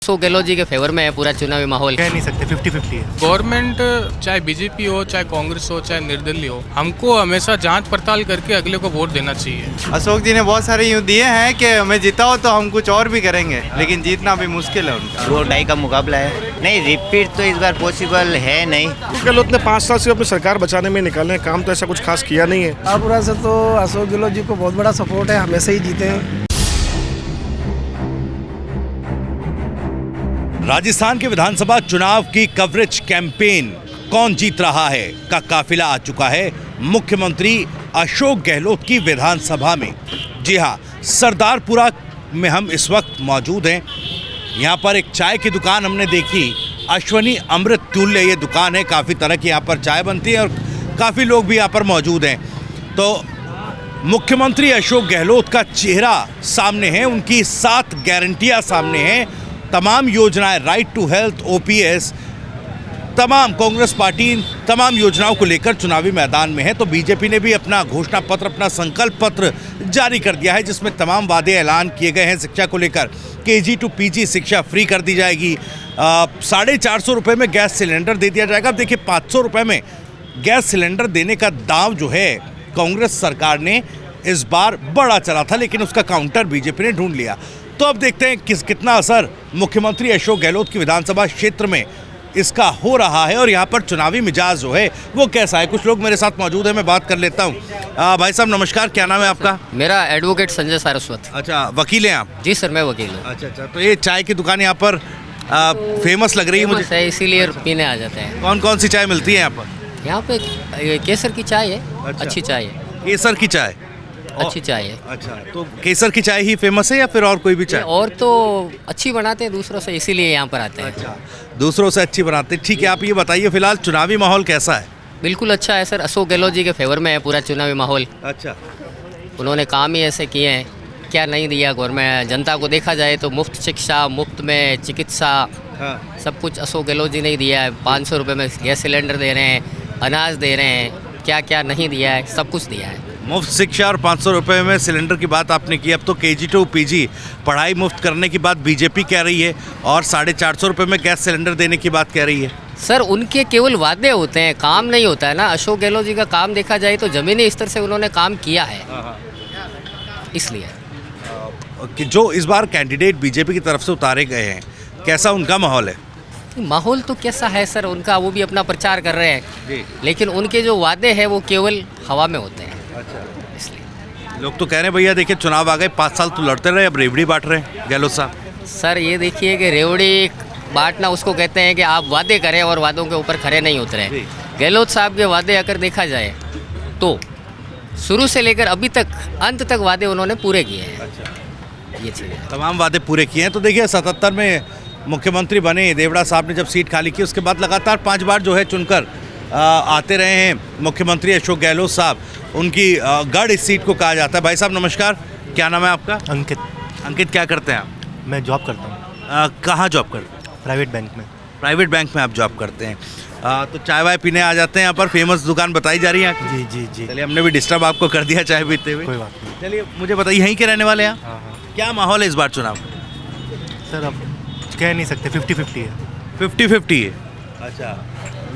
अशोक गहलोत जी के फेवर में है पूरा चुनावी माहौल। कह नहीं सकते, 50-50 है। गवर्नमेंट चाहे बीजेपी हो, चाहे कांग्रेस हो, चाहे निर्दलीय हो, हमको हमेशा जांच पड़ताल करके अगले को वोट देना चाहिए। अशोक जी ने बहुत सारे यूँ दिए हैं कि हमें जिताओ तो हम कुछ और भी करेंगे, लेकिन जीतना भी मुश्किल है उनका। 2-2.5 का मुकाबला है। नहीं, रिपीट तो इस बार पॉसिबल है नहीं। गहलोत ने 5 साल से अपनी सरकार बचाने में निकाले हैं, काम तो ऐसा कुछ खास किया नहीं है। पूरा से तो अशोक गहलोत जी को बहुत बड़ा सपोर्ट है, हमेशा ही जीते हैं। राजस्थान के विधानसभा चुनाव की कवरेज कैंपेन कौन जीत रहा है का काफिला आ चुका है मुख्यमंत्री अशोक गहलोत की विधानसभा में। जी हाँ, सरदारपुरा में हम इस वक्त मौजूद हैं। यहाँ पर एक चाय की दुकान हमने देखी, अश्वनी अमृत तुल्य ये दुकान है। काफ़ी तरह की यहाँ पर चाय बनती है और काफ़ी लोग भी यहाँ पर मौजूद हैं। तो मुख्यमंत्री अशोक गहलोत का चेहरा सामने है, उनकी 7 गारंटियाँ सामने हैं। तमाम योजनाएं, राइट टू हेल्थ, ओपीएस, तमाम कांग्रेस पार्टी तमाम योजनाओं को लेकर चुनावी मैदान में है। तो बीजेपी ने भी अपना घोषणा पत्र, अपना संकल्प पत्र जारी कर दिया है, जिसमें तमाम वादे ऐलान किए गए हैं। शिक्षा को लेकर केजी टू पीजी शिक्षा फ्री कर दी जाएगी। 450 रुपये में गैस सिलेंडर दे दिया जाएगा। अब देखिए, 500 रुपये में गैस सिलेंडर देने का दाव जो है कांग्रेस सरकार ने इस बार बड़ा चला था, लेकिन उसका काउंटर बीजेपी ने ढूंढ लिया। तो अब देखते हैं कितना असर मुख्यमंत्री अशोक गहलोत की विधानसभा क्षेत्र में इसका हो रहा है और यहाँ पर चुनावी मिजाज जो है वो कैसा है। कुछ लोग मेरे साथ मौजूद हैं, मैं बात कर लेता हूँ। भाई साहब नमस्कार, क्या नाम है आपका? मेरा एडवोकेट संजय सारस्वत। अच्छा, वकील हैं आप? जी सर, मैं वकील हूँ। अच्छा, तो ये चाय की दुकान यहाँ पर फेमस लग रही है मुझे, इसीलिए पीने आ जाते हैं। कौन कौन सी चाय मिलती है यहाँ पर? यहाँ पे केसर की चाय है। अच्छा। अच्छी चाय है। केसर की चाय अच्छी चाय है। अच्छा, तो केसर की चाय ही फेमस है या फिर और कोई भी चाय? और तो अच्छी बनाते हैं दूसरों से, इसीलिए यहाँ पर आते हैं। अच्छा, दूसरों से अच्छी बनाते हैं। ठीक है, आप ये बताइए फिलहाल चुनावी माहौल कैसा है? बिल्कुल अच्छा है सर, अशोक गहलोत जी के फेवर में है पूरा चुनावी माहौल। अच्छा, उन्होंने काम ही ऐसे किए हैं, क्या नहीं दिया गवर्नमेंट जनता को। देखा जाए तो मुफ्त शिक्षा, मुफ्त में चिकित्सा, हाँ। सब कुछ अशोक गहलोत जी ने ही दिया है। 500 रुपये में गैस सिलेंडर दे रहे हैं, अनाज दे रहे हैं, क्या क्या नहीं दिया है, सब कुछ दिया है। मुफ्त शिक्षा और 500 रुपये में सिलेंडर की बात आपने की। अब तो केजी टू पीजी पढ़ाई मुफ्त करने की बात बीजेपी कह रही है और 450 रुपये में गैस सिलेंडर देने की बात कह रही है। सर, उनके केवल वादे होते हैं, काम नहीं होता है ना। अशोक गहलोत जी का काम देखा जाए तो ज़मीनी स्तर से उन्होंने काम किया है, इसलिए। कि जो इस बार कैंडिडेट बीजेपी की तरफ से उतारे गए हैं, कैसा उनका माहौल है? माहौल तो कैसा है सर उनका, वो भी अपना प्रचार कर रहे हैं जी। लेकिन उनके जो वादे हैं वो केवल हवा में होते हैं। अच्छा, इसलिए लोग तो कह रहे हैं भैया देखिए चुनाव आ गए, 5 साल तो लड़ते रहे, अब रेवड़ी बांट रहे हैं गहलोत साहब। सर ये देखिए कि रेवड़ी बांटना उसको कहते हैं कि आप वादे करें और वादों के ऊपर खरे नहीं उतरे। गहलोत साहब के वादे अगर देखा जाए तो शुरू से लेकर अभी तक अंत तक वादे उन्होंने पूरे किए हैं। अच्छा, ये चीज़ तमाम वादे पूरे किए हैं। तो देखिए 77 में मुख्यमंत्री बने, देवड़ा साहब ने जब सीट खाली की उसके बाद लगातार 5 बार जो है चुनकर आते रहे हैं मुख्यमंत्री अशोक गहलोत साहब। उनकी गढ़ इस सीट को कहा जाता है। भाई साहब नमस्कार, क्या नाम है आपका? अंकित। अंकित, क्या करते हैं आप? मैं जॉब करता हूँ। कहाँ जॉब करते हैं? प्राइवेट बैंक में। प्राइवेट बैंक में आप जॉब करते हैं। तो चाय वाय पीने आ जाते हैं यहाँ पर, फेमस दुकान बताई जा रही है यहाँ की? जी जी। चलिए, हमने भी डिस्टर्ब आपको कर दिया चाय पीते हुए। कोई बात नहीं। चलिए, मुझे बताइए यहीं के रहने वाले हैं? हाँ। क्या माहौल है इस बार चुनाव? सर अब कह नहीं सकते, 50-50 है। 50-50 है। अच्छा,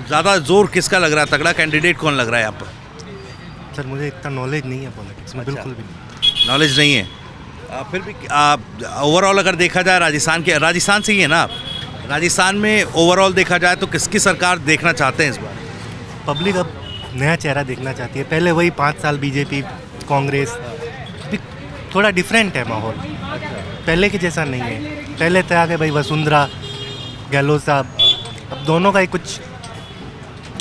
ज़्यादा जोर किसका लग रहा है? तगड़ा कैंडिडेट कौन लग रहा है यहाँ पर? सर मुझे इतना नॉलेज नहीं है पॉलिटिक्स में, अच्छा। बिल्कुल भी नहीं। नॉलेज नहीं है। फिर भी ओवरऑल अगर देखा जाए राजस्थान से ही है ना आप? राजस्थान में ओवरऑल देखा जाए तो किसकी सरकार देखना चाहते हैं इस बार? पब्लिक अब नया चेहरा देखना चाहती है। पहले वही 5 साल बीजेपी कांग्रेस, अभी थोड़ा डिफरेंट है माहौल, पहले के जैसा नहीं है। पहले था कि भाई वसुंधरा, गहलोत साहब, अब दोनों का ही कुछ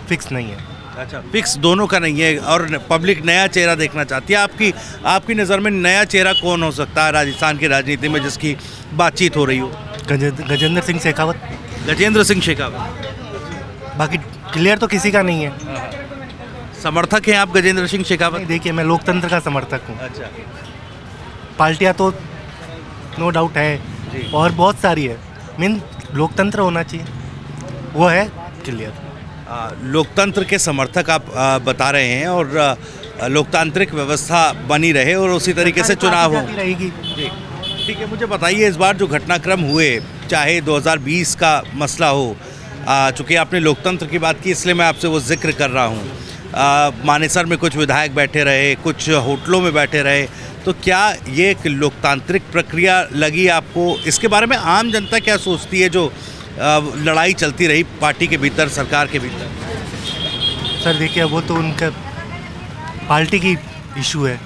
फिक्स नहीं है। अच्छा, फिक्स दोनों का नहीं है और पब्लिक नया चेहरा देखना चाहती है। आपकी नज़र में नया चेहरा कौन हो सकता है राजस्थान की राजनीति में जिसकी बातचीत हो रही हो? गजेंद्र सिंह शेखावत। गजेंद्र सिंह शेखावत। बाकी क्लियर तो किसी का नहीं है। समर्थक हैं आप गजेंद्र सिंह शेखावत? देखिए, मैं लोकतंत्र का समर्थक हूँ। अच्छा, पार्टियाँ तो नो डाउट है और बहुत सारी है, मीन लोकतंत्र होना चाहिए, वो है क्लियर। लोकतंत्र के समर्थक आप बता रहे हैं और लोकतांत्रिक व्यवस्था बनी रहे और उसी तरीके से चुनाव हो। रहेगी। ठीक है, मुझे बताइए इस बार जो घटनाक्रम हुए, चाहे 2020 का मसला हो, चूँकि आपने लोकतंत्र की बात की इसलिए मैं आपसे वो जिक्र कर रहा हूँ। मानेसर में कुछ विधायक बैठे रहे, कुछ होटलों में बैठे रहे, तो क्या ये एक लोकतांत्रिक प्रक्रिया लगी आपको? इसके बारे में आम जनता क्या सोचती है जो लड़ाई चलती रही पार्टी के भीतर, सरकार के भीतर? सर देखिए, वो तो उनका पार्टी की इशू है,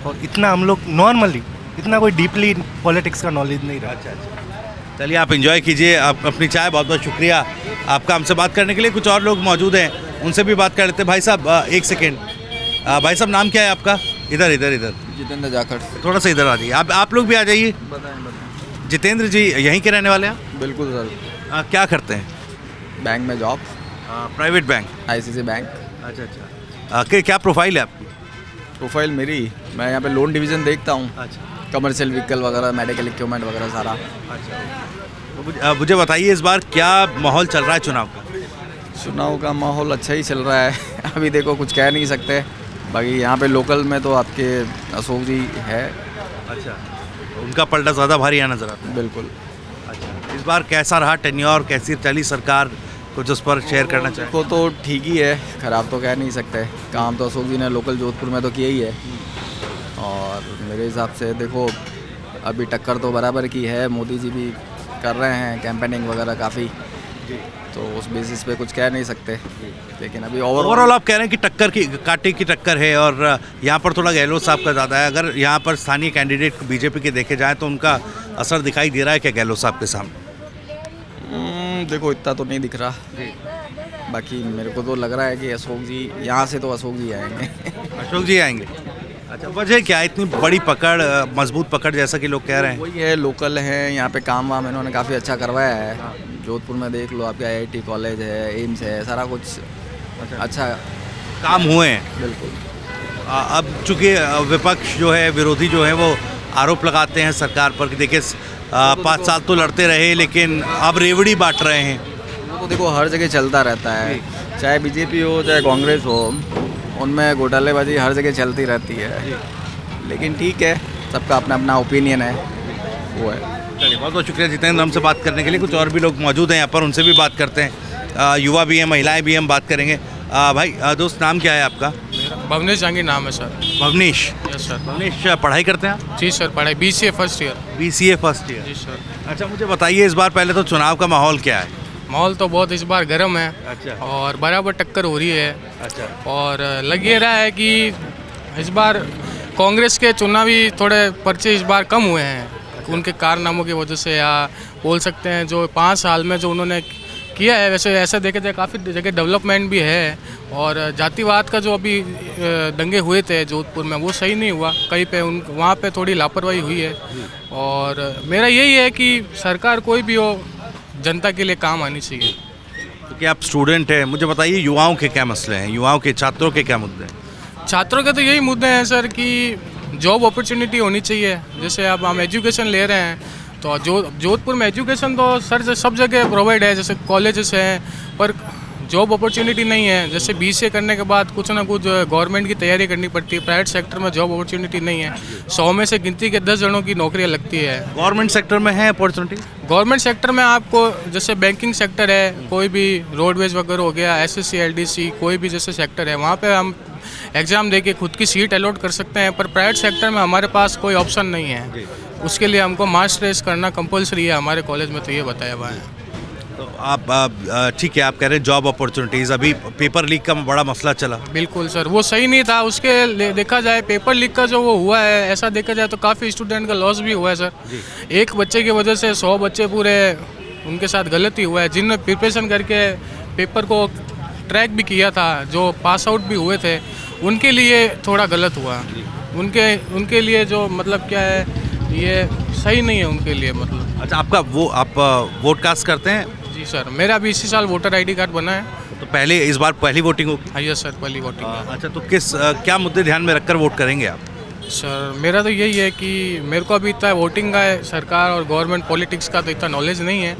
और इतना हम लोग नॉर्मली इतना कोई डीपली पॉलिटिक्स का नॉलेज नहीं रहा। अच्छा, चलिए आप एंजॉय कीजिए आप अपनी चाय। बहुत बहुत शुक्रिया आपका हमसे बात करने के लिए। कुछ और लोग मौजूद हैं, उनसे भी बात कर लेते हैं। भाई साहब एक सेकेंड, भाई साहब नाम क्या है आपका? इधर इधर इधर, जितेंद्र जाखड़। थोड़ा सा इधर आ जाइए। आप लोग भी आ जाइए। जितेंद्र जी यहीं के रहने वाले हैं? बिल्कुल सर। क्या करते हैं? बैंक में job, private bank? ICC bank. अच्छा अच्छा, क्या प्रोफाइल है आपकी? प्रोफाइल मेरी, मैं यहाँ पे लोन डिवीज़न देखता हूँ, अच्छा कमर्शियल व्हीकल वगैरह, मेडिकल इक्विपमेंट वगैरह सारा। अच्छा, मुझे बताइए इस बार क्या माहौल चल रहा है चुनाव का? चुनाव का माहौल अच्छा ही चल रहा है। अभी देखो कुछ कह नहीं सकते, बाकी यहाँ पे लोकल में तो आपके अशोक जी है। अच्छा, उनका पलटा ज़्यादा भारी है नजर आता है? बिल्कुल। अच्छा, इस बार कैसा रहा टेन्योर, कैसी चली सरकार, कुछ उस पर शेयर करना चाहिए? को तो ठीक ही है, ख़राब तो कह नहीं सकते। काम तो अशोक जी ने लोकल जोधपुर में तो किया ही है, और मेरे हिसाब से देखो अभी टक्कर तो बराबर की है। मोदी जी भी कर रहे हैं कैंपेनिंग वगैरह काफ़ी, तो उस बेसिस पे कुछ कह नहीं सकते। लेकिन अभी ओवरऑल आप कह रहे हैं कि टक्कर की, कांटे की टक्कर है, और यहाँ पर थोड़ा गहलोत साहब का ज़्यादा है। अगर यहाँ पर स्थानीय कैंडिडेट बीजेपी के देखे जाए तो उनका असर दिखाई दे रहा है क्या गहलोत साहब के सामने? देखो इतना तो नहीं दिख रहा, बाकी मेरे को तो लग रहा है कि अशोक जी, यहाँ से तो अशोक जी आएंगे। अशोक जी आएंगे? अच्छा, वजह क्या है इतनी बड़ी पकड़, मजबूत पकड़ जैसा कि लोग कह रहे हैं? वही है, लोकल हैं, यहाँ पे काम वाम इन्होंने काफ़ी अच्छा करवाया है। जोधपुर में देख लो, आपके IIT कॉलेज है, एम्स है, सारा कुछ अच्छा काम हुए हैं। बिल्कुल। अब चूँकि विपक्ष जो है, विरोधी जो है, वो आरोप लगाते हैं सरकार पर कि देखिए 5 साल तो लड़ते रहे लेकिन अब रेवड़ी बांट रहे हैं। वो तो देखो हर जगह चलता रहता है, चाहे बीजेपी हो चाहे कांग्रेस हो, उनमें घोटालेबाजी हर जगह चलती रहती है। लेकिन ठीक है, सबका अपना अपना ओपिनियन है, वो है। चलिए, बहुत बहुत शुक्रिया जितेंद्र हमसे बात करने के लिए। कुछ और भी लोग मौजूद हैं यहाँ पर, उनसे भी बात करते हैं। युवा भी हैं, महिलाएं भी, हम बात करेंगे। भाई दोस्त नाम क्या है आपका? भवनेश जहांगीर नाम है sir. Bhavnesh? Yes sir. Bhavnesh पढ़ाई करते हैं आप? जी सर, पढ़ाई BCA first year. BCA first year? जी सर। अच्छा, मुझे बताइए इस बार पहले तो चुनाव का माहौल क्या है? माहौल तो बहुत इस बार गर्म है। अच्छा। और बराबर टक्कर हो रही है। अच्छा। और लग ये रहा है कि इस बार कांग्रेस के चुनावी थोड़े पर्चे इस बार कम हुए हैं। अच्छा। उनके कारनामों की वजह से, या बोल सकते हैं जो 5 साल में जो उन्होंने किया है, वैसे ऐसा देखा जाए काफ़ी जगह डेवलपमेंट भी है। और जातिवाद का जो अभी दंगे हुए थे जोधपुर में, वो सही नहीं हुआ कहीं पे, वहाँ पे थोड़ी लापरवाही हुई है। और मेरा यही है कि सरकार कोई भी हो, जनता के लिए काम आनी चाहिए। क्योंकि आप स्टूडेंट हैं, मुझे बताइए युवाओं के क्या मसले हैं, युवाओं के, छात्रों के क्या मुद्दे हैं? छात्रों के तो यही मुद्दे हैं सर कि जॉब अपॉर्चुनिटी होनी चाहिए। जैसे अब हम एजुकेशन ले रहे हैं, तो जोधपुर में एजुकेशन तो सर सब जगह प्रोवाइड है, जैसे कॉलेजेस हैं, पर जॉब अपॉर्चुनिटी नहीं है। जैसे BCA करने के बाद कुछ ना कुछ गवर्नमेंट की तैयारी करनी पड़ती है। प्राइवेट सेक्टर में जॉब अपॉर्चुनिटी नहीं है। 100 में से गिनती के 10 जनों की नौकरियां लगती है। गवर्नमेंट सेक्टर में है अपॉर्चुनिटी? गवर्नमेंट सेक्टर में आपको जैसे बैंकिंग सेक्टर है, कोई भी रोडवेज वगैरह हो गया, SSC LDC, कोई भी जैसे सेक्टर है, वहाँ पे हम एग्ज़ाम दे के खुद की सीट अलॉट कर सकते हैं। पर प्राइवेट सेक्टर में हमारे पास कोई ऑप्शन नहीं है। उसके लिए हमको मार्क्स टेस्ट करना कंपलसरी है हमारे कॉलेज में, तो ये बताया हुआ है। तो आप ठीक है, आप कह रहे हैं जॉब अपॉर्चुनिटीज़, अभी पेपर लीक का बड़ा मसला चला। बिल्कुल सर, वो सही नहीं था। उसके देखा जाए पेपर लीक का जो वो हुआ है, ऐसा देखा जाए तो काफ़ी स्टूडेंट का लॉस भी हुआ है सर। एक बच्चे की वजह से 100 बच्चे पूरे उनके साथ गलती हुआ है। जिनने प्रिपरेशन करके पेपर को ट्रैक भी किया था, जो पास आउट भी हुए थे, उनके लिए थोड़ा गलत हुआ। उनके लिए जो मतलब क्या है, ये सही नहीं है उनके लिए मतलब। अच्छा, आपका आप वोट कास्ट करते हैं? जी सर, मेरा भी इसी साल वोटर ID कार्ड बना है। तो पहले इस बार पहली वोटिंग होगी? हाँ यस सर, पहली वोटिंग है। अच्छा, तो क्या मुद्दे ध्यान में रखकर वोट करेंगे आप? सर मेरा तो यही है कि मेरे को अभी इतना वोटिंग का सरकार और गवर्नमेंट पॉलिटिक्स का तो इतना नॉलेज नहीं है।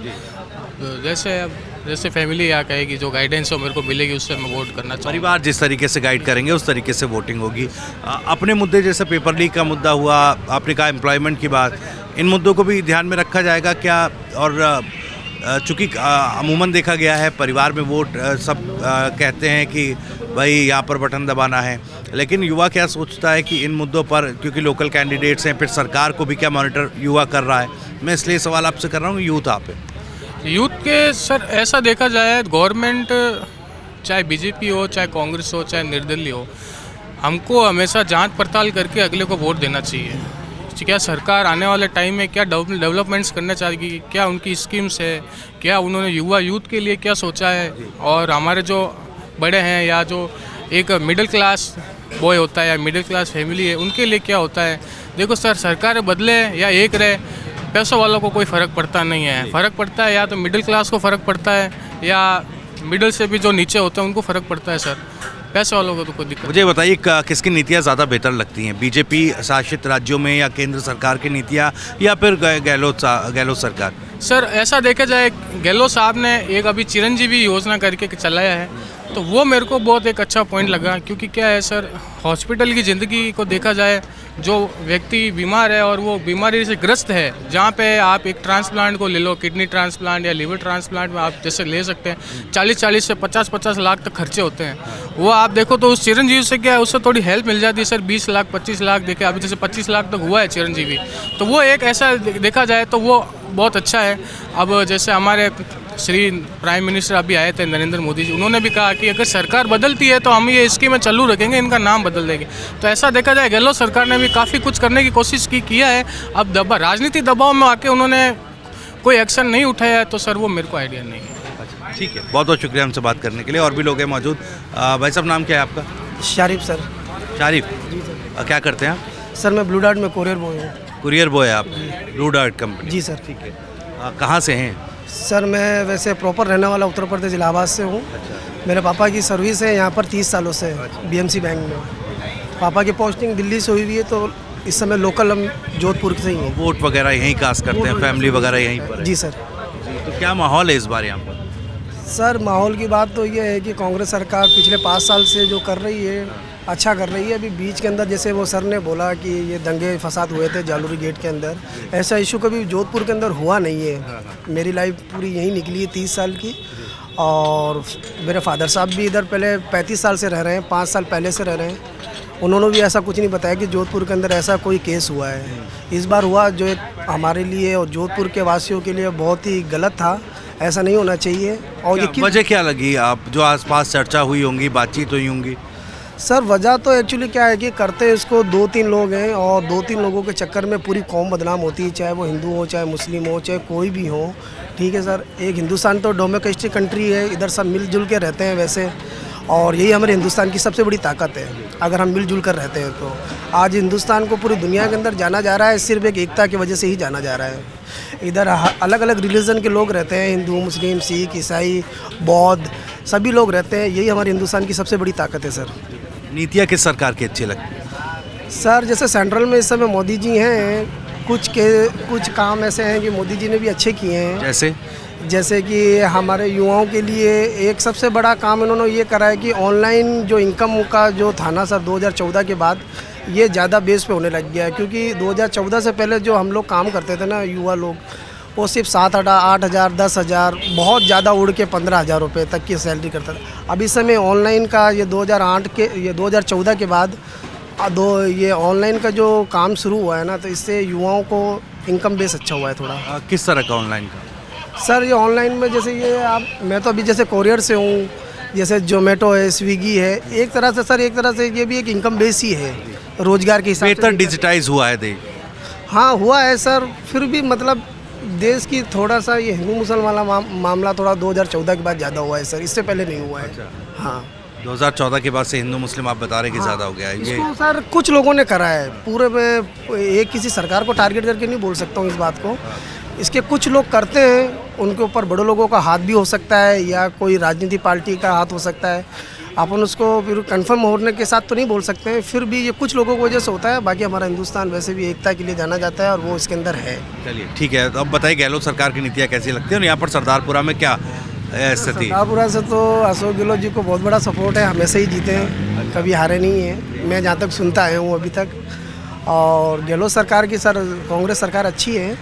जैसे अब जैसे फैमिली क्या कहेगी, जो गाइडेंस हो मेरे को मिलेगी, उससे मैं वोट करना चाहूँगा। परिवार जिस तरीके से गाइड करेंगे उस तरीके से वोटिंग होगी। अपने मुद्दे जैसे पेपर लीक का मुद्दा हुआ, आपने कहा एम्प्लॉयमेंट की बात, इन मुद्दों को भी ध्यान में रखा जाएगा क्या? और चूँकि अमूमन देखा गया है परिवार में वोट सब कहते हैं कि भाई यहाँ पर बटन दबाना है, लेकिन युवा क्या सोचता है कि इन मुद्दों पर, क्योंकि लोकल कैंडिडेट्स हैं, फिर सरकार को भी क्या मॉनिटर युवा कर रहा है? मैं इसलिए सवाल आपसे कर रहा हूँ, यूथ आप है। यूथ के सर ऐसा देखा जाए, गवर्नमेंट चाहे बीजेपी हो, चाहे कांग्रेस हो, चाहे निर्दलीय हो, हमको हमेशा जांच पड़ताल करके अगले को वोट देना चाहिए। क्या सरकार आने वाले टाइम में क्या डेवलपमेंट्स करना चाहेगी, क्या उनकी स्कीम्स है, क्या उन्होंने यूथ के लिए क्या सोचा है, और हमारे जो बड़े हैं या जो एक मिडिल क्लास बॉय होता है या मिडिल क्लास फैमिली है, उनके लिए क्या होता है। देखो सर, सरकार बदले या एक रहे, पैसों वालों को कोई फ़र्क पड़ता नहीं है। फ़र्क पड़ता है या तो मिडिल क्लास को फ़र्क पड़ता है, या मिडिल से भी जो नीचे होते हैं उनको फ़र्क पड़ता है। सर पैसे वालों को तो कोई दिक्कत। मुझे बताइए किसकी नीतियाँ ज़्यादा बेहतर लगती हैं, बीजेपी शासित राज्यों में या केंद्र सरकार की नीतियाँ, या फिर गहलोत सरकार? सर ऐसा देखा जाए, गहलोत साहब ने एक अभी चिरंजीवी योजना करके चलाया है, तो वो मेरे को बहुत एक अच्छा पॉइंट लगा। क्योंकि क्या है सर, हॉस्पिटल की ज़िंदगी को देखा जाए, जो व्यक्ति बीमार है और वो बीमारी से ग्रस्त है, जहाँ पे आप एक ट्रांसप्लांट को ले लो, किडनी ट्रांसप्लांट या लिवर ट्रांसप्लांट में आप जैसे ले सकते हैं, 40 से 50 लाख तक खर्चे होते हैं। वो आप देखो तो उस चिरंजीवी से क्या है, उससे थोड़ी हेल्प मिल जाती है सर। 20 लाख 25 लाख देखे, अभी जैसे 25 लाख तक हुआ है चिरंजीवी, तो वो एक ऐसा देखा जाए तो वो बहुत अच्छा है। अब जैसे हमारे श्री प्राइम मिनिस्टर अभी आए थे नरेंद्र मोदी जी, उन्होंने भी कहा कि अगर सरकार बदलती है तो हम ये स्कीमें चालू रखेंगे, इनका नाम बदल देंगे। तो ऐसा देखा जाए, गहलोत सरकार ने भी काफ़ी कुछ करने की कोशिश किया है। अब राजनीति दबाव में आके उन्होंने कोई एक्शन नहीं उठाया है, तो सर वो मेरे को आइडिया नहीं है। ठीक है, बहुत बहुत शुक्रिया हमसे बात करने के लिए। और भी लोग हैं मौजूद। भाई साहब, नाम क्या है आपका? शारिफ सर। शारिफ जी सर। क्या करते हैं आप? सर मैं ब्लू डार्ट में कोरियर बॉय हूँ। कुरियर बॉय है आप? Blue Dart company. जी सर। ठीक है। कहाँ से हैं? सर मैं वैसे प्रॉपर रहने वाला उत्तर प्रदेश इलाहाबाद से हूँ। मेरे पापा की सर्विस है यहाँ पर 30 सालों से, बीएमसी बैंक में। पापा की पोस्टिंग दिल्ली से हुई हुई है, तो इस समय लोकल हम जोधपुर से ही हैं। वोट वगैरह यहीं कास्ट करते हैं, फैमिली वगैरह यहीं पर है? जी सर। तो क्या माहौल है इस बार यहाँ पर? सर माहौल की बात तो ये है कि कांग्रेस सरकार पिछले 5 साल से जो कर रही है, अच्छा कर रही है। अभी बीच के अंदर जैसे वो सर ने बोला कि ये दंगे फसाद हुए थे जालूरी गेट के अंदर, ऐसा इशू कभी जोधपुर के अंदर हुआ नहीं है। मेरी लाइफ पूरी यहीं निकली है 30 साल की, और मेरे फादर साहब भी इधर पहले 35 साल से रह रहे हैं, 5 साल पहले से रह रहे हैं। उन्होंने भी ऐसा कुछ नहीं बताया कि जोधपुर के अंदर ऐसा कोई केस हुआ है। इस बार हुआ, जो हमारे लिए और जोधपुर के वासियों के लिए बहुत ही गलत था, ऐसा नहीं होना चाहिए। और ये वजह क्या लगी आप, जो आसपास चर्चा हुई होंगी, बातचीत हुई होंगी? सर वजह तो एक्चुअली क्या है कि करते इसको 2-3 लोग हैं, और 2-3 लोगों के चक्कर में पूरी कौम बदनाम होती है, चाहे वो हिंदू हो, चाहे मुस्लिम हो, चाहे कोई भी हो। ठीक है सर, एक हिंदुस्तान तो डेमोक्रेटिक कंट्री है, इधर सब मिलजुल के रहते हैं वैसे, और यही हमारे हिंदुस्तान की सबसे बड़ी ताकत है, अगर हम मिलजुल कर रहते हैं तो। आज हिंदुस्तान को पूरी दुनिया के अंदर जाना जा रहा है, सिर्फ एक एकता की वजह से ही जाना जा रहा है। इधर अलग अलग रिलीजन के लोग रहते हैं, हिंदू, मुस्लिम, सिख, ईसाई, बौद्ध, सभी लोग रहते हैं। यही हमारे हिंदुस्तान की सबसे बड़ी ताकत है सर। नीतियाँ किस सरकार की अच्छी लगती? सर जैसे सेंट्रल में इस समय मोदी जी हैं, कुछ काम ऐसे हैं कि मोदी जी ने भी अच्छे किए हैं। जैसे कि हमारे युवाओं के लिए एक सबसे बड़ा काम इन्होंने ये करा है कि ऑनलाइन जो इनकम का जो था ना सर, 2014 के बाद ये ज़्यादा बेस पे होने लग गया है। क्योंकि 2014 से पहले जो हम लोग काम करते थे ना युवा लोग, वो सिर्फ 8,000, 10,000, बहुत ज़्यादा उड़ के 15,000 रुपये तक की सैलरी करता था। अब इस समय ऑनलाइन का ये 2014 के बाद ये ऑनलाइन का जो काम शुरू हुआ है ना, तो इससे युवाओं को इनकम बेस अच्छा हुआ है थोड़ा। किस तरह का ऑनलाइन का? सर ये ऑनलाइन में जैसे मैं तो अभी जैसे कोरियर से हूँ, जैसे जोमेटो है, स्विगी है, एक तरह से सर, एक तरह से ये भी एक इनकम बेस ही है, रोजगार के हिसाब से। बेहतर डिजिटाइज हुआ है देश? हाँ हुआ है सर, फिर भी मतलब देश की थोड़ा सा ये हिंदू मुसलमान वाला मामला थोड़ा 2014 के बाद ज़्यादा हुआ है सर, इससे पहले नहीं हुआ है। हाँ 2014 के बाद से हिंदू मुस्लिम आप बता रहे कि ज़्यादा हो गया है ये? इसको सर कुछ लोगों ने करा है, पूरे में एक किसी सरकार को टारगेट करके नहीं बोल सकता हूँ इस बात को। इसके कुछ लोग करते हैं, उनके ऊपर बड़े लोगों का हाथ भी हो सकता है, या कोई राजनीतिक पार्टी का हाथ हो सकता है। अपन उसको फिर कंफर्म होने के साथ तो नहीं बोल सकते हैं, फिर भी ये कुछ लोगों की वजह से होता है। बाकी हमारा हिंदुस्तान वैसे भी एकता के लिए जाना जाता है, और वो इसके अंदर है। चलिए ठीक है, तो अब बताइए गहलोत सरकार की नीतियाँ कैसी लगती है, और यहाँ पर सरदारपुरा में क्या स्थिति? सरदारपुरा से तो अशोक गहलोत जी को बहुत बड़ा सपोर्ट है, हमेशा ही जीते हैं, कभी हारे नहीं हैं, मैं जहाँ तक सुनता आया हूँ अभी तक। और गहलोत सरकार की कांग्रेस सरकार अच्छी है,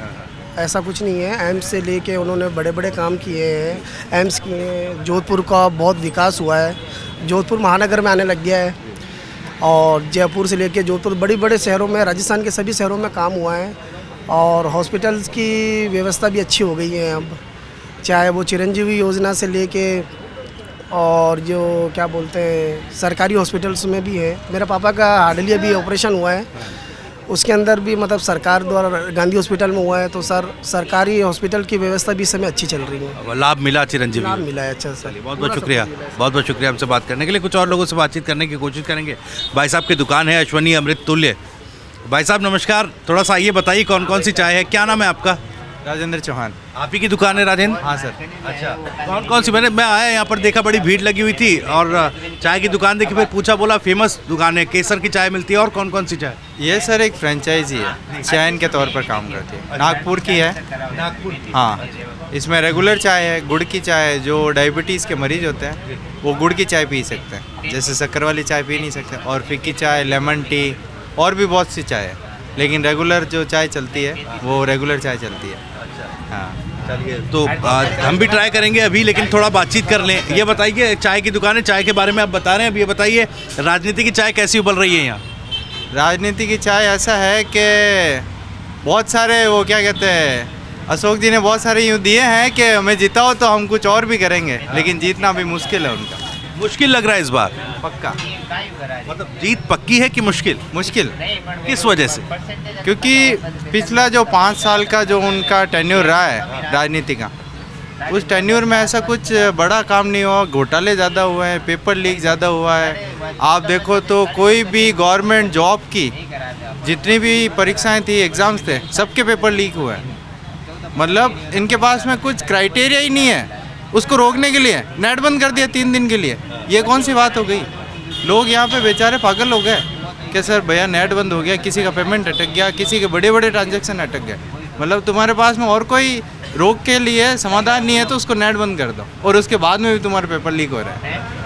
ऐसा कुछ नहीं है। एम्स से लेके उन्होंने बड़े बड़े काम किए हैं, एम्स किए हैं, जोधपुर का बहुत विकास हुआ है, जोधपुर महानगर में आने लग गया है, और जयपुर से लेके जोधपुर बड़े बड़े शहरों में, राजस्थान के सभी शहरों में काम हुआ है। और हॉस्पिटल्स की व्यवस्था भी अच्छी हो गई है अब, चाहे वो चिरंजीवी योजना से लेके और जो क्या बोलते हैं सरकारी हॉस्पिटल्स में भी है। मेरे पापा का हार्डली अभी ऑपरेशन हुआ है, उसके अंदर भी मतलब सरकार द्वारा गांधी हॉस्पिटल में हुआ है, तो सरकारी हॉस्पिटल की व्यवस्था भी इस समय अच्छी चल रही है। लाभ मिला चिरंजीवी? लाभ मिला है, अच्छा सर। बहुत बहुत शुक्रिया, बहुत बहुत शुक्रिया हमसे बात करने के लिए। कुछ और लोगों से बातचीत करने की कोशिश करेंगे। भाई साहब की दुकान है अश्वनी अमृत तुल्य। भाई साहब नमस्कार, थोड़ा सा ये बताइए कौन कौन सी चाय है, क्या नाम है आपका? राजेंद्र चौहान। आप ही की दुकान है राजेंद्र? हाँ सर। अच्छा, कौन कौन सी? मैं आया यहाँ पर, देखा बड़ी भीड़ लगी हुई थी और चाय की दुकान देखी, फिर पूछा, बोला फेमस दुकान है, केसर की चाय मिलती है। और कौन कौन सी चाय? ये सर एक फ्रेंचाइजी है, चैन के तौर पर काम करती है, नागपुर की है। नागपुर की? हाँ, इसमें रेगुलर चाय है, गुड़ की चाय है, जो डायबिटीज़ के मरीज होते हैं वो गुड़ की चाय पी सकते हैं, जैसे शक्कर वाली चाय पी नहीं सकते। और फिक्की चाय, लेमन टी और भी बहुत सी चाय है, लेकिन रेगुलर जो चाय चलती है वो रेगुलर चाय चलती है। हाँ चलिए, तो हम भी ट्राई करेंगे अभी, लेकिन थोड़ा बातचीत कर लें। ये बताइए, चाय की दुकान है, चाय के बारे में आप बता रहे हैं, अब ये बताइए राजनीति की चाय कैसी उबल रही है यहाँ? राजनीति की चाय ऐसा है कि बहुत सारे वो क्या कहते हैं, अशोक जी ने बहुत सारे यूँ दिए हैं कि मैं जीता हो तो हम कुछ और भी करेंगे, लेकिन जीतना भी मुश्किल है उनका। मुश्किल लग रहा है इस बार? पक्का। मतलब जीत पक्की है कि मुश्किल? मुश्किल। किस वजह से? क्योंकि पिछला जो 5 साल का जो उनका टेन्योर रहा है राजनीति का, उस टेन्योर में ऐसा कुछ बड़ा काम नहीं हुआ, घोटाले ज़्यादा हुए हैं, पेपर लीक ज़्यादा हुआ है। आप देखो तो कोई भी गवर्नमेंट जॉब की जितनी भी परीक्षाएं थी, एग्ज़ाम्स थे, सबके पेपर लीक हुए हैं। मतलब इनके पास में कुछ क्राइटेरिया ही नहीं है उसको रोकने के लिए। नेट बंद कर दिया 3 दिन के लिए, ये कौन सी बात हो गई? लोग यहाँ पे बेचारे पागल हो गए कि सर भैया नेट बंद हो गया, किसी का पेमेंट अटक गया, किसी के बड़े बड़े ट्रांजैक्शन अटक गए। मतलब तुम्हारे पास में और कोई रोक के लिए समाधान नहीं है तो उसको नेट बंद कर दो, और उसके बाद में भी तुम्हारे पेपर लीक हो रहा है।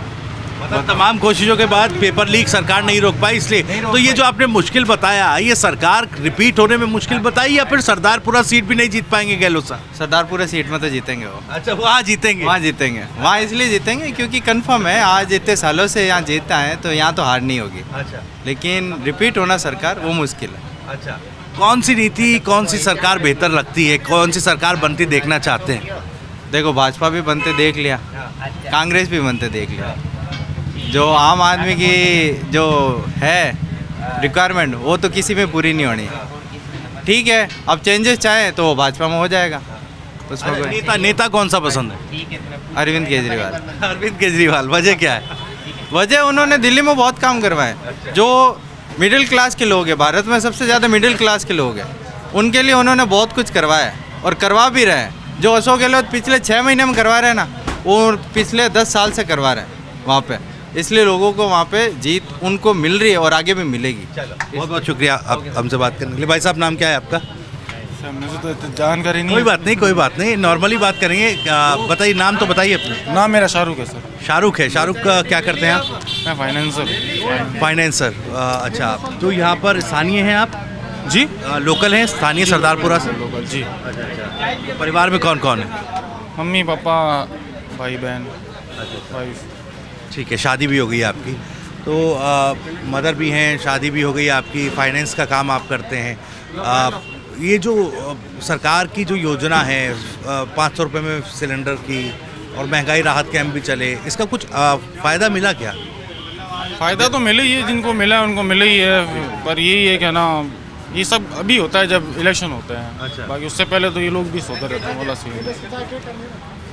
मतलब तमाम कोशिशों के बाद पेपर लीक सरकार नहीं रोक पाई, इसलिए तो ये जो आपने मुश्किल बताया, ये सरकार रिपीट होने में मुश्किल बताई या फिर सरदारपुरा सीट भी नहीं जीत पाएंगे गहलोत साहब? सरदारपुरा सीट में तो जीतेंगे वो। अच्छा, वहाँ जीतेंगे? वहाँ जीतेंगे, वहाँ इसलिए जीतेंगे क्योंकि कंफर्म है, आज इतने सालों से यहाँ जीतता है तो यहाँ तो हार नहीं होगी। अच्छा, लेकिन रिपीट होना सरकार वो मुश्किल है। अच्छा, कौन सी नीति, कौन सी सरकार बेहतर लगती है, कौन सी सरकार बनती देखना चाहते हैं? देखो, भाजपा भी बनते देख लिया, कांग्रेस भी बनते देख लिया, जो आम आदमी की जो है रिक्वायरमेंट वो तो किसी में पूरी नहीं होनी। ठीक है, अब चेंजेस चाहें तो वो भाजपा में हो जाएगा, उसमें कोई। नेता कौन सा पसंद है? अरविंद केजरीवाल। अरविंद केजरीवाल, वजह क्या है? वजह उन्होंने दिल्ली में बहुत काम करवाए, जो मिडिल क्लास के लोग हैं, भारत में सबसे ज़्यादा मिडिल क्लास के लोग हैं, उनके लिए उन्होंने बहुत कुछ करवाया है और करवा भी रहे हैं। जो अशोक गहलोत पिछले 6 महीने में करवा रहे हैं ना, वो पिछले 10 साल से करवा रहे हैं वहाँ पे, इसलिए लोगों को वहाँ पे जीत उनको मिल रही है और आगे भी मिलेगी। बहुत बहुत शुक्रिया अब हमसे बात करने के लिए। भाई साहब नाम क्या है आपका? सर मुझे तो जानकारी नहीं। कोई बात नहीं, कोई बात नहीं, नॉर्मली बात करेंगे। बताइए, नाम तो बताइए अपना। नाम मेरा शाहरुख है सर। शाहरुख है। शाहरुख का क्या करते हैं आप? मैं फाइनेंसर। फाइनेंसर, अच्छा। तो यहाँ पर स्थानीय हैं आप? जी, लोकल हैं, स्थानीय सरदारपुरा से? लोकल जी। अच्छा, परिवार में कौन कौन है? मम्मी पापा भाई बहन वाइफ। ठीक है, शादी भी हो गई है आपकी, तो मदर भी हैं, शादी भी हो गई है आपकी, फाइनेंस का काम आप करते हैं। ये जो सरकार की जो योजना है 500 रुपये में सिलेंडर की और महंगाई राहत कैंप भी चले, इसका कुछ फ़ायदा मिला क्या? फ़ायदा तो मिले ही है, जिनको मिला है उनको मिले ही है, पर यही है कि ना, ये सब अभी होता है जब इलेक्शन होते हैं। अच्छा। बाकी उससे पहले तो ये लोग भी सोते रहते हैं, वाला सीन।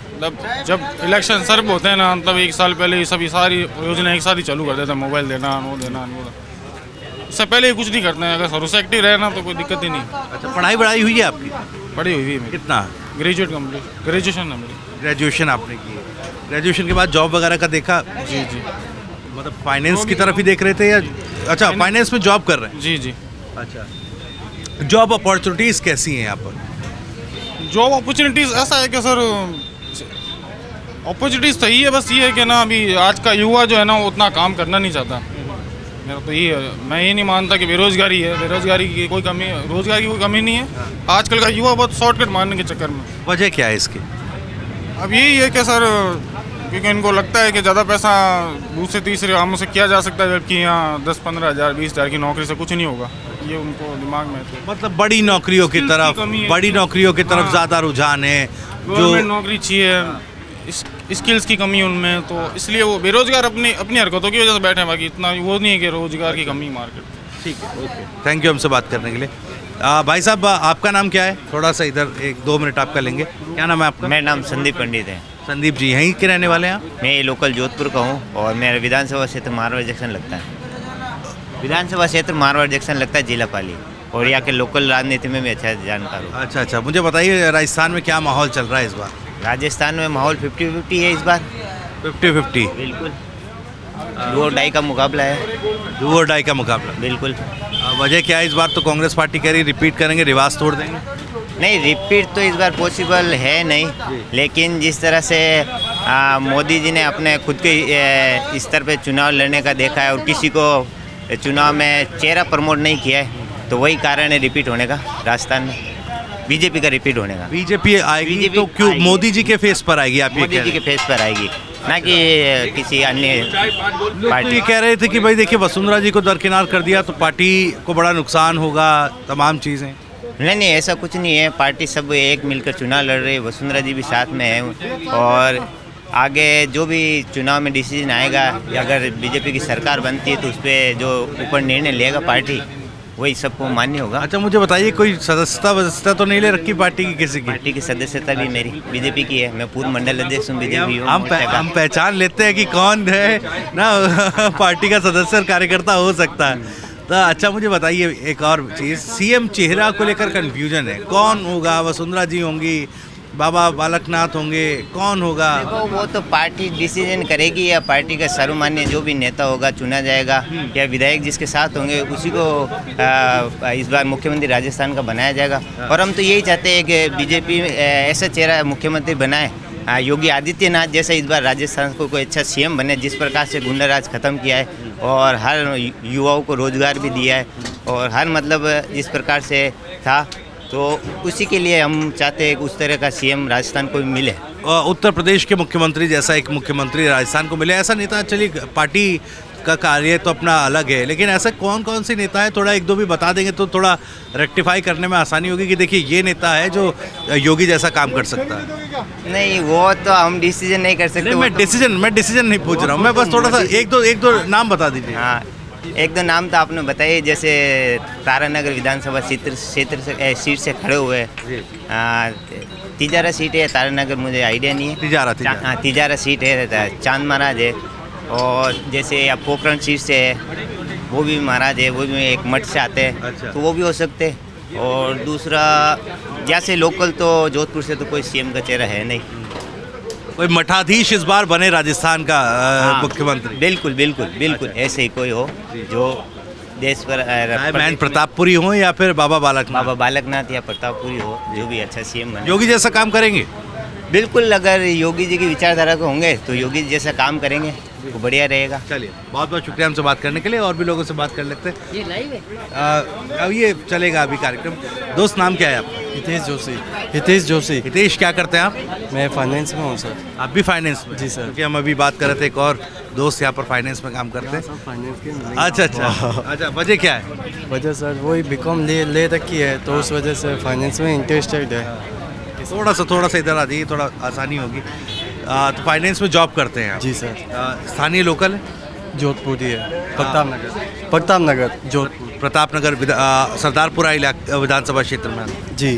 मतलब जब इलेक्शन सर्व होते हैं ना, मतलब 1 साल पहले ये सारी योजना एक साथ ही चालू कर देते हैं, मोबाइल देना, वो देना, वो देना। उससे पहले कुछ नहीं करते हैं, अगर शुरू से एक्टिव रहे ना तो कोई दिक्कत ही नहीं। अच्छा, पढ़ाई बढ़ाई हुई है आपकी? पढ़ी हुई है मेरी, कितना? ग्रेजुएट कंप्लीट, ग्रेजुएशन है मेरी। ग्रेजुएशन आपने की है? ग्रेजुएशन के बाद जॉब वगैरह का देखा? जी जी। मतलब फाइनेंस की तरफ ही देख रहे थे या? अच्छा, फाइनेंस में जॉब कर रहे हैं? जी जी। अच्छा, जॉब अपॉर्चुनिटीज़ कैसी हैं यहाँ पर? जॉब अपॉर्चुनिटीज़ ऐसा है कि सर अपॉर्चुनिटीज़ सही है, बस ये है कि ना अभी आज का युवा जो है ना वो उतना काम करना नहीं चाहता। मेरा तो ये है, मैं ये नहीं मानता कि बेरोज़गारी है, बेरोज़गारी की कोई कमी है, रोज़गार की कोई कमी नहीं है। आजकल का युवा बहुत शॉर्टकट मारने के चक्कर में। वजह क्या है इसकी? अब यही है कि सर, क्योंकि इनको लगता है कि ज़्यादा पैसा दूसरे तीसरे कामों से किया जा सकता है, जबकि यहाँ 10-15 हज़ार 20 हज़ार की नौकरी से कुछ नहीं होगा। ये उनको दिमाग में है। मतलब बड़ी नौकरियों की Skills की तरफ, कमी है। बड़ी नौकरियों की तरफ हाँ। ज़्यादा रुझान है जो गवर्नमेंट नौकरी चाहिए, स्किल्स की कमी है उनमें, तो इसलिए वो बेरोजगार अपनी अपनी हरकतों की वजह से बैठे हैं। बाकी इतना वो नहीं है कि रोजगार की कमी मार्केट। ठीक है, ओके, थैंक यू हमसे बात करने के लिए। भाई साहब, आपका नाम क्या है? थोड़ा सा इधर 1-2 मिनट आपका लेंगे। क्या नाम है आपका? मेरा नाम संदीप पंडित है। संदीप जी यहीं के रहने वाले हैं आप? मैं ये लोकल जोधपुर का हूँ और मेरा विधानसभा क्षेत्र मारवाड़ जंक्शन लगता है। विधानसभा क्षेत्र मारवाड़ जंक्शन लगता है, जिला पाली, और यहाँ के लोकल राजनीति में भी अच्छा जानकार हूँ। अच्छा अच्छा, मुझे बताइए राजस्थान में क्या माहौल चल रहा है इस बार? राजस्थान में माहौल 50-50 है इस बार। 50-50 बिल्कुल, डू और डाई का मुकाबला है। डू और डाई का मुकाबला। बिल्कुल। वजह क्या है? इस बार तो कांग्रेस पार्टी कह रही रिपीट करेंगे, रिवाज तोड़ देंगे। नहीं, रिपीट तो इस बार पॉसिबल है नहीं, लेकिन जिस तरह से मोदी जी ने अपने खुद के स्तर पे चुनाव लड़ने का देखा है और किसी को चुनाव में चेहरा प्रमोट नहीं किया है, तो वही कारण है रिपीट होने का राजस्थान में, बीजेपी का रिपीट होने का। बीजेपी आएगी बीजेपी तो क्यों आएगी। मोदी जी के फेस पर आएगी? आप ये मोदी कह जी रहे के फेस पर आएगी, ना कि किसी अन्य लोग तो पार्टी। ये कह रहे थे कि भाई देखिए वसुंधरा जी को दरकिनार कर दिया तो पार्टी को बड़ा नुकसान होगा, तमाम चीज़ें। नहीं, ऐसा कुछ नहीं है। पार्टी सब एक मिलकर चुनाव लड़ रही है, वसुंधरा जी भी साथ में है, और आगे जो भी चुनाव में डिसीजन आएगा, या अगर बीजेपी की सरकार बनती है तो उस पर जो ऊपर निर्णय लेगा पार्टी, वही सबको मान्य होगा। अच्छा, मुझे बताइए कोई सदस्यता तो नहीं ले रखी पार्टी की किसी की? पार्टी की सदस्यता भी मेरी बीजेपी की है, मैं पूर्व मंडल अध्यक्ष हूँ बीजेपी हूँ। हम पहचान लेते हैं कि कौन है ना पार्टी का सदस्य और कार्यकर्ता हो सकता है। तो अच्छा, मुझे बताइए एक और चीज़, सीएम चेहरा को लेकर कंफ्यूजन है, कौन होगा? वसुंधरा जी होंगी, बाबा बालकनाथ होंगे, कौन होगा? वो तो पार्टी डिसीजन करेगी, या पार्टी का सर्वमान्य जो भी नेता होगा चुना जाएगा, या विधायक जिसके साथ होंगे उसी को इस बार मुख्यमंत्री राजस्थान का बनाया जाएगा। और हम तो यही चाहते हैं कि बीजेपी ऐसा चेहरा मुख्यमंत्री बनाए, योगी आदित्यनाथ जैसा इस बार राजस्थान को कोई अच्छा सीएम बने, जिस प्रकार से गुंडाराज खत्म किया है और हर युवाओं को रोजगार भी दिया है, और हर मतलब जिस प्रकार से था, तो उसी के लिए हम चाहते हैं कि उस तरह का सीएम राजस्थान को भी मिले। उत्तर प्रदेश के मुख्यमंत्री जैसा एक मुख्यमंत्री राजस्थान को मिले, ऐसा नेता। चलिए, पार्टी का कार्य तो अपना अलग है, लेकिन ऐसा कौन कौन से नेता है, थोड़ा 1-2 भी बता देंगे तो थोड़ा रेक्टिफाई करने में आसानी होगी कि देखिए ये नेता है जो योगी जैसा काम कर सकता है। नहीं, वो तो हम डिसीजन नहीं कर सकते। नहीं, मैं डिसीजन नहीं पूछ रहा हूँ, मैं बस थोड़ा सा एक दो नाम बता दीजिए। हाँ, 1-2 नाम तो आपने बताए, जैसे तारानगर विधानसभा क्षेत्र से सीट से खड़े हुए, तिजारा सीट है तारानगर, मुझे आइडिया नहीं है। तिजारा। तिजारा सीट है, चांद महाराज है, और जैसे आप पोखरण सीट से है, वो भी महाराज है, वो भी एक मठ से आते हैं। अच्छा। तो वो भी हो सकते हैं। और दूसरा जैसे लोकल तो जोधपुर से तो कोई सीएम का चेहरा है नहीं। कोई मठाधीश इस बार बने राजस्थान का मुख्यमंत्री? बिल्कुल ऐसे ही कोई हो जो देश पर मैन प्रतापपुरी हो या फिर बाबा बालकनाथ या प्रतापपुरी हो, जो भी अच्छा सीएम बने। योगी जैसा काम करेंगे? बिल्कुल, अगर योगी जी की विचारधारा को होंगे तो योगी जी जैसा काम करेंगे तो बढ़िया रहेगा। चलिए, बहुत बहुत शुक्रिया हमसे बात करने के लिए, और भी लोगों से बात कर लेते हैं। ये लाइव है, अब ये चलेगा अभी कार्यक्रम। दोस्त, नाम क्या है आपका? हितेश जोशी। हितेश, क्या करते हैं आप? मैं फाइनेंस में हूँ सर। आप भी फाइनेंस में? जी सर। क्योंकि हम अभी बात कर रहे थे, एक और दोस्त यहाँ पर फाइनेंस में काम करते हैं। फाइनेंस के अच्छा, वजह क्या है? वजह सर वही बीकॉम ले रखी है, तो उस वजह से फाइनेंस में इंटरेस्टेड है। थोड़ा सा इधर आ जाइए, थोड़ा आसानी होगी। तो फाइनेंस में जॉब करते हैं आप? जी सर। स्थानीय लोकल है? जोधपुर ही है, प्रतापनगर जोधपुर। प्रतापनगर सरदारपुरा विधानसभा क्षेत्र में। जी।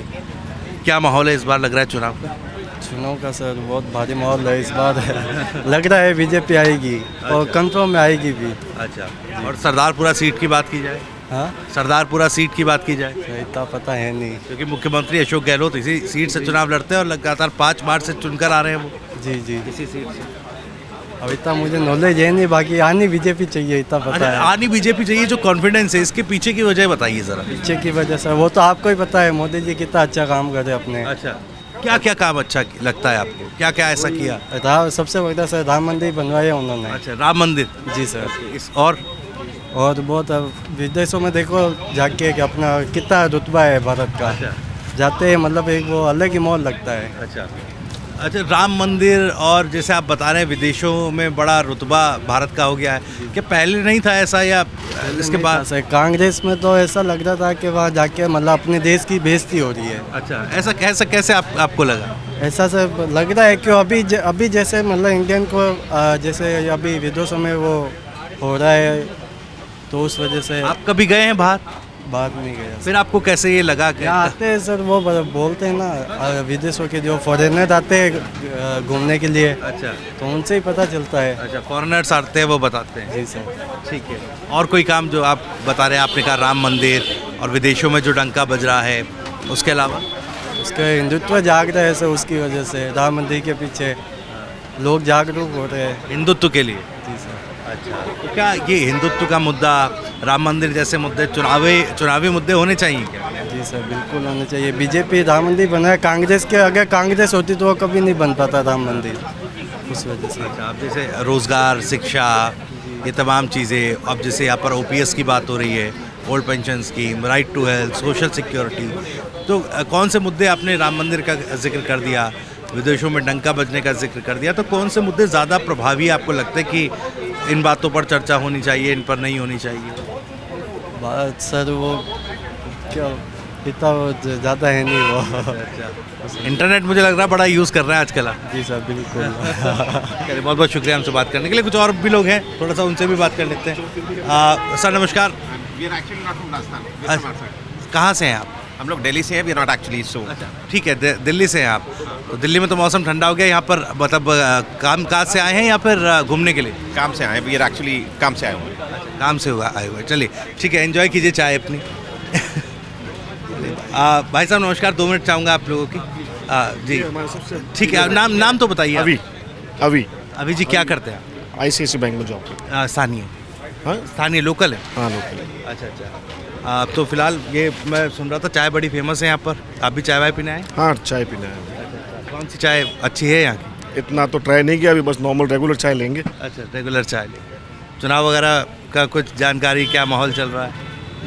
क्या माहौल है इस बार, लग रहा है चुनाव का? चुनाव का सर बहुत भारी माहौल है इस बार लग रहा है बीजेपी आएगी और कंट्रोल में आएगी भी। अच्छा, और सरदारपुरा सीट की बात की जाए? हाँ, सरदारपुरा सीट की बात की जाए? इतना पता है नहीं, क्योंकि मुख्यमंत्री अशोक गहलोत इसी सीट से चुनाव लड़ते हैं और लगातार 5 मार्च से चुनकर आ रहे हैं वो। जी। इसी सीट से। अब इतना मुझे नॉलेज है नहीं, बाकी आनी बीजेपी चाहिए, इतना पता है। आनी बीजेपी चाहिए, जो कॉन्फिडेंस है इसके पीछे की वजह बताइए ज़रा। पीछे की वजह सर वो तो आपको ही पता है, मोदी जी कितना अच्छा काम कर रहे हैं अपने। अच्छा, क्या क्या काम अच्छा लगता है आपको, क्या क्या ऐसा किया? राम सबसे बड़ा सर राम मंदिर बनवाया उन्होंने। अच्छा, राम मंदिर। जी सर। इस और बहुत अब विदेशों में देखो जाके कि अपना कितना रुतबा है भारत का। अच्छा। जाते हैं मतलब एक वो अलग ही माहौल लगता है। अच्छा अच्छा, राम मंदिर और जैसे आप बता रहे हैं विदेशों में बड़ा रुतबा भारत का हो गया है, क्या पहले नहीं था ऐसा या इसके बाद? सर कांग्रेस में तो ऐसा लग रहा था कि वहाँ जाके मतलब अपने देश की बेइज्जती हो रही है। अच्छा, ऐसा कैसे आपको लगा? ऐसा सर लग रहा है कि अभी जैसे मतलब इंडियन को जैसे अभी विदेशों में वो हो रहा है, तो उस वजह से। आप कभी गए हैं बाहर नहीं गया। फिर आपको कैसे ये लगा कि यहाँ आते हैं सर, वो बोलते हैं ना विदेशों के जो फॉरेनर आते हैं घूमने के लिए। अच्छा, तो उनसे ही पता चलता है। अच्छा, फॉरेनर्स आते हैं वो बताते हैं। जी सर। ठीक है। और कोई काम जो आप बता रहे हैं, आपने कहा राम मंदिर और विदेशों में जो डंका बज रहा है, उसके अलावा? उसका हिंदुत्व जाग रहा है सर, उसकी वजह से राम मंदिर के पीछे लोग जागरूक हो रहे हैं हिंदुत्व के लिए। जी सर। अच्छा, तो क्या ये हिंदुत्व का मुद्दा, राम मंदिर जैसे मुद्दे चुनावी मुद्दे होने चाहिए क्या? जी सर, बिल्कुल होने चाहिए। बीजेपी राम मंदिर बनाया, कांग्रेस के अगर कांग्रेस होती तो वो कभी नहीं बन पाता राम मंदिर, उस वजह से। अच्छा, अब जैसे रोज़गार, शिक्षा, ये तमाम चीज़ें, अब जैसे यहाँ पर OPS की बात हो रही है, old pension scheme, right to health, social security, तो कौन से मुद्दे? आपने राम मंदिर का जिक्र कर दिया, विदेशों में डंका बजने का जिक्र कर दिया, तो कौन से मुद्दे ज़्यादा प्रभावी आपको लगते हैं कि इन बातों पर चर्चा होनी चाहिए, इन पर नहीं होनी चाहिए? बात सर वो क्या इतना ज़्यादा है नहीं वो। अच्छा, इंटरनेट मुझे लग रहा है बड़ा यूज़ कर रहे हैं आजकल आप। जी सर, बिल्कुल। चलिए, बहुत बहुत शुक्रिया हमसे बात करने के लिए। कुछ और भी लोग हैं, थोड़ा सा उनसे भी बात कर लेते हैं। सर नमस्कार। कहाँ से हैं आप? हम लोग दिल्ली से हैं, we are not actually so. ठीक है, दिल्ली से हैं आप। तो दिल्ली में तो मौसम ठंडा हो गया, यहाँ पर मतलब काम काज से आए हैं या फिर घूमने के लिए? काम से आए, वी आर एक्चुअली काम से आए हुए हैं। काम से आए हुए। चलिए ठीक है, एंजॉय कीजिए चाय अपनी। भाई साहब नमस्कार, 2 मिनट चाहूँगा आप लोगों की। जी ठीक है, नाम तो बताइए। अभी जी, क्या करते हैं? ICICI बैंक में जॉब। स्थानीय लोकल है? हाँ, लोकल। अच्छा। तो फिलहाल ये मैं सुन रहा था चाय बड़ी फेमस है यहाँ पर, आप भी चाय वाय पीने आए? हाँ, चाय पीना है। कौन सी चाय अच्छी है यहाँ की? इतना तो ट्राई नहीं किया, अभी बस नॉर्मल रेगुलर चाय लेंगे। अच्छा, रेगुलर चाय लेंगे। चुनाव वगैरह का कुछ जानकारी, क्या माहौल चल रहा है?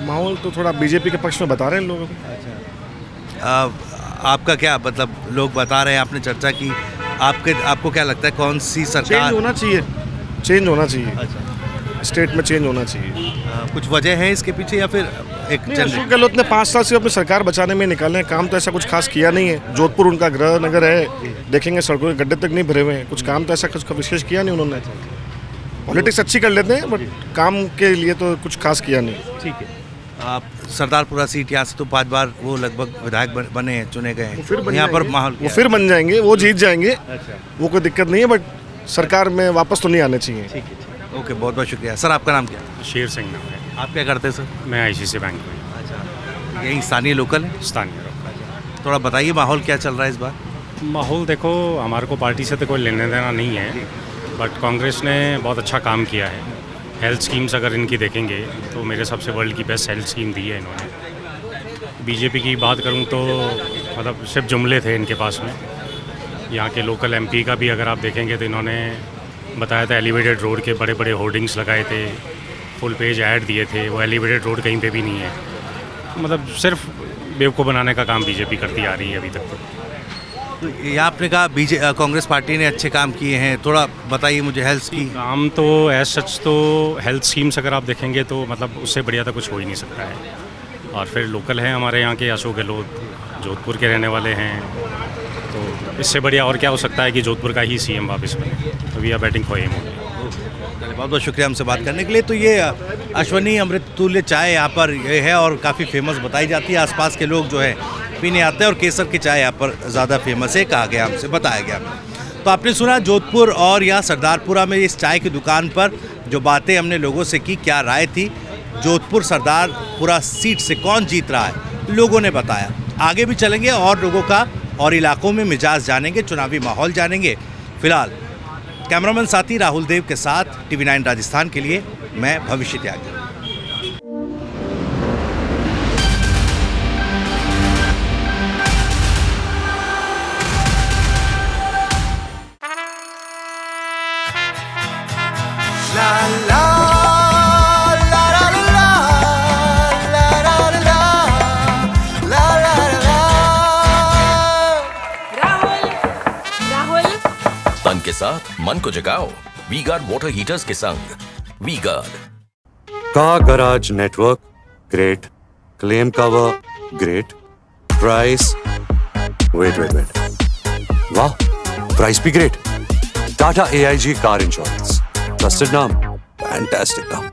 माहौल तो थोड़ा बीजेपी के पक्ष में बता रहे हैं लोगों को। आपका क्या मतलब, लोग बता रहे हैं, आपने चर्चा की, आपको क्या लगता है कौन सी सरकार? चेंज होना चाहिए। अच्छा, स्टेट में चेंज होना चाहिए। कुछ वजह है इसके पीछे या फिर एक अशोक गहलोत ने 5 साल से अपनी सरकार बचाने में निकाले हैं, काम तो ऐसा कुछ खास किया नहीं है। जोधपुर उनका गृह नगर है, देखेंगे सड़कों के गड्ढे तक नहीं भरे हुए हैं, कुछ काम तो ऐसा कुछ विशेष किया नहीं उन्होंने। पॉलिटिक्स अच्छी कर लेते हैं, बट काम के लिए तो कुछ खास किया नहीं। ठीक है। आप सरदारपुरा सीट यहाँ से तो 5 बार वो लगभग विधायक बने हैं, चुने गए हैं, यहाँ पर माहौल वो फिर बन जाएंगे, वो जीत जाएंगे। अच्छा, वो कोई दिक्कत नहीं है, बट सरकार में वापस तो नहीं आने चाहिए। ठीक है। ओके, बहुत बहुत शुक्रिया। सर आपका नाम क्या है? शेर सिंह नाम है। आप क्या करते हैं सर? मैं ICICI बैंक में। अच्छा, यही स्थानीय लोकल है? स्थानीय लोकल। थोड़ा बताइए माहौल क्या चल रहा है इस बार? माहौल देखो, हमारे को पार्टी से तो कोई लेने देना नहीं है, बट कांग्रेस ने बहुत अच्छा काम किया है। हेल्थ स्कीम्स अगर इनकी देखेंगे तो मेरे हिसाब से वर्ल्ड की बेस्ट हेल्थ स्कीम दी है इन्होंने। बीजेपी की बात करूं तो मतलब सिर्फ जुमले थे इनके पास में। यहाँ के लोकल MP का भी अगर आप देखेंगे तो इन्होंने बताया था एलिवेटेड रोड के बड़े बड़े होर्डिंग्स लगाए थे, फुल पेज ऐड दिए थे, वो एलिवेटेड रोड कहीं पे भी नहीं है। मतलब सिर्फ बेवकूफ़ बनाने का काम बीजेपी करती आ रही है अभी तक। तो ये आपने कहा कांग्रेस पार्टी ने अच्छे काम किए हैं, थोड़ा बताइए मुझे हेल्थ की। काम तो एज सच तो हेल्थ स्कीम्स अगर आप देखेंगे तो मतलब उससे बढ़िया तो कुछ हो ही नहीं सकता है। और फिर लोकल हैं हमारे यहाँ के अशोक गहलोत, जोधपुर के रहने वाले हैं, तो इससे बढ़िया और क्या हो सकता है कि जोधपुर का ही CM वापस बने। तो we are batting for him. बहुत बहुत शुक्रिया हमसे बात करने के लिए। तो ये अश्वनी अमृत तुल्य चाय यहाँ पर ये है और काफ़ी फेमस बताई जाती है, आसपास के लोग जो है पीने आते हैं, और केसर की चाय यहाँ पर ज़्यादा फेमस है, कहा गया हमसे, बताया गया। तो आपने सुना जोधपुर और यहाँ सरदारपुरा में इस चाय की दुकान पर जो बातें हमने लोगों से की, क्या राय थी, जोधपुर सरदारपुरा सीट से कौन जीत रहा है, लोगों ने बताया। आगे भी चलेंगे और लोगों का और इलाकों में मिजाज जानेंगे, चुनावी माहौल जानेंगे। फिलहाल कैमरामैन साथी राहुल देव के साथ TV9 राजस्थान के लिए मैं भविष्य त्यागी। फन के साथ मन को जगाओ वी गार्ड वाटर हीटर्स के संग। We guard car garage network great, claim cover great, price wait वाह, प्राइस भी great. Tata AIG car insurance, trusted नाम, फैंटास्टिक नाम।